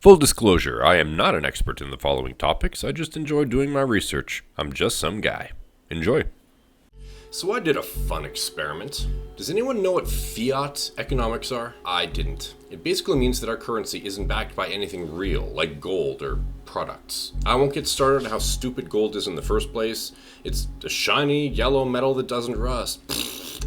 Full disclosure, I am not an expert in the following topics. I just enjoy doing my research. I'm just some guy. Enjoy. So I did a fun experiment. Does anyone know what fiat economics are? I didn't. It basically means that our currency isn't backed by anything real, like gold or products. I won't get started on how stupid gold is in the first place. It's a shiny yellow metal that doesn't rust.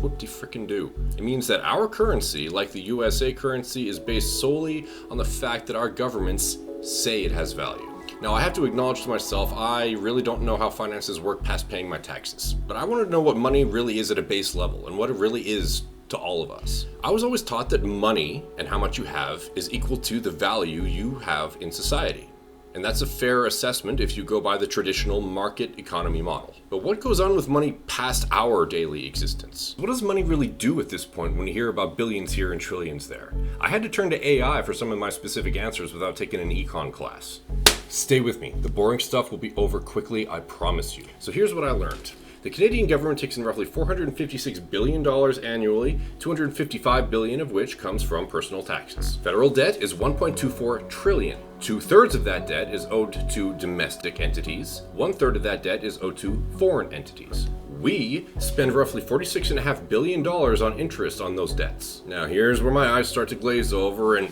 Whoop-de-frickin-do. It means that our currency, like the USA currency, is based solely on the fact that our governments say it has value. Now, I have to acknowledge to myself, I really don't know how finances work past paying my taxes. But I want to know what money really is at a base level and what it really is to all of us. I was always taught that money and how much you have is equal to the value you have in society. And that's a fair assessment if you go by the traditional market economy model. But what goes on with money past our daily existence? What does money really do at this point when you hear about billions here and trillions there? I had to turn to AI for some of my specific answers without taking an econ class. Stay with me. The boring stuff will be over quickly, I promise you. So here's what I learned. The Canadian government takes in roughly $456 billion annually, $255 billion of which comes from personal taxes. Federal debt is $1.24 trillion. 2/3 of that debt is owed to domestic entities. 1/3 of that debt is owed to foreign entities. We spend roughly $46.5 billion on interest on those debts. Now here's where my eyes start to glaze over and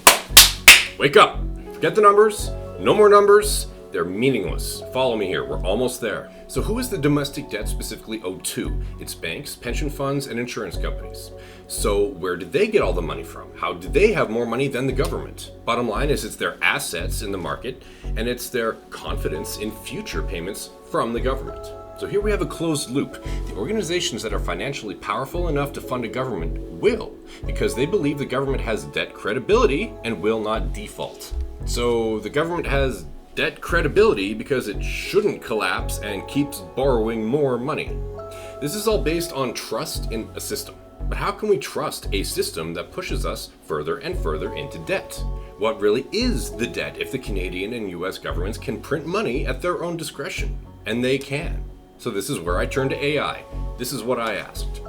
wake up. Forget the numbers. No more numbers. They're meaningless. Follow me here. We're almost there. So who is the domestic debt specifically owed to? It's banks, pension funds, and insurance companies. So where did they get all the money from? How did they have more money than the government? Bottom line is it's their assets in the market, and it's their confidence in future payments from the government. So here we have a closed loop. The organizations that are financially powerful enough to fund a government will, because they believe the government has debt credibility and will not default. So the government has debt credibility because it shouldn't collapse and keeps borrowing more money. This is all based on trust in a system. But how can we trust a system that pushes us further and further into debt? What really is the debt if the Canadian and US governments can print money at their own discretion? And they can. So this is where I turn to AI. This is what I asked.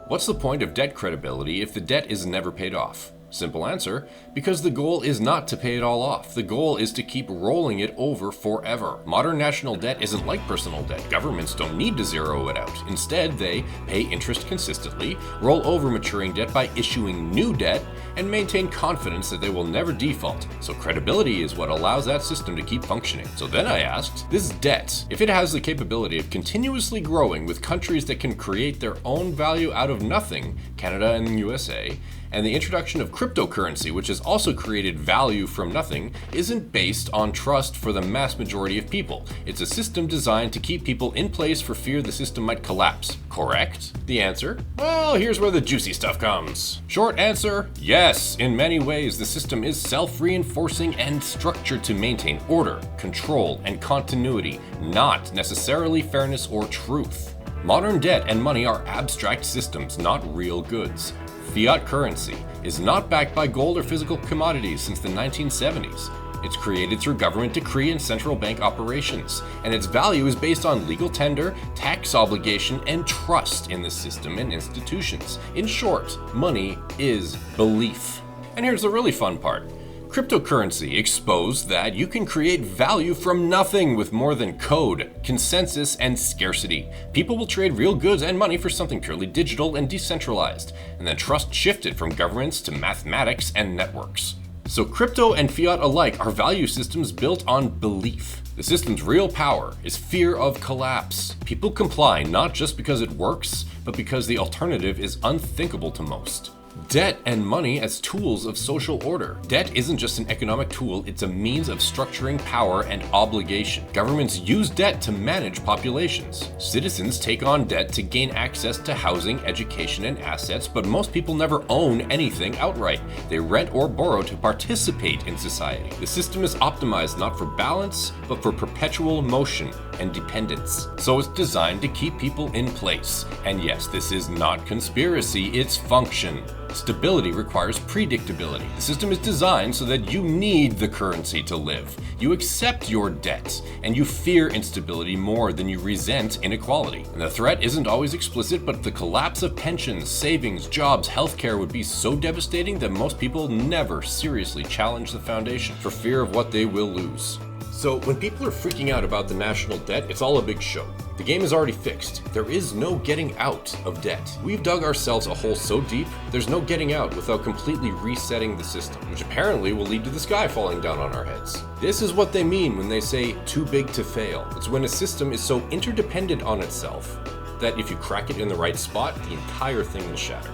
What's the point of debt credibility if the debt is never paid off? Simple answer, because the goal is not to pay it all off. The goal is to keep rolling it over forever. Modern national debt isn't like personal debt. Governments don't need to zero it out. Instead, they pay interest consistently, roll over maturing debt by issuing new debt, and maintain confidence that they will never default. So credibility is what allows that system to keep functioning. So then I asked, this debt, if it has the capability of continuously growing with countries that can create their own value out of nothing, Canada and the USA, and the introduction of cryptocurrency, which has also created value from nothing, isn't based on trust for the mass majority of people. It's a system designed to keep people in place for fear the system might collapse. Correct? The answer? Well, here's where the juicy stuff comes. Short answer, yes. In many ways, the system is self-reinforcing and structured to maintain order, control, and continuity, not necessarily fairness or truth. Modern debt and money are abstract systems, not real goods. Fiat currency is not backed by gold or physical commodities since the 1970s. It's created through government decree and central bank operations, and its value is based on legal tender, tax obligation, and trust in the system and institutions. In short, money is belief. And here's the really fun part. Cryptocurrency exposed that you can create value from nothing with more than code, consensus, and scarcity. People will trade real goods and money for something purely digital and decentralized, and then trust shifted from governments to mathematics and networks. So crypto and fiat alike are value systems built on belief. The system's real power is fear of collapse. People comply not just because it works, but because the alternative is unthinkable to most. Debt and money as tools of social order. Debt isn't just an economic tool, it's a means of structuring power and obligation. Governments use debt to manage populations. Citizens take on debt to gain access to housing, education, and assets, but most people never own anything outright. They rent or borrow to participate in society. The system is optimized not for balance, but for perpetual motion and dependence. So it's designed to keep people in place. And yes, this is not conspiracy, it's function. Stability requires predictability. The system is designed so that you need the currency to live. You accept your debts, and you fear instability more than you resent inequality. And the threat isn't always explicit, but the collapse of pensions, savings, jobs, healthcare would be so devastating that most people never seriously challenge the foundation for fear of what they will lose. So when people are freaking out about the national debt, it's all a big show. The game is already fixed. There is no getting out of debt. We've dug ourselves a hole so deep, there's no getting out without completely resetting the system, which apparently will lead to the sky falling down on our heads. This is what they mean when they say too big to fail. It's when a system is so interdependent on itself that if you crack it in the right spot, the entire thing will shatter.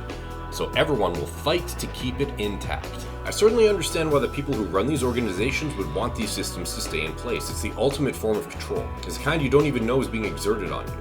So everyone will fight to keep it intact. I certainly understand why the people who run these organizations would want these systems to stay in place. It's the ultimate form of control. It's the kind you don't even know is being exerted on you.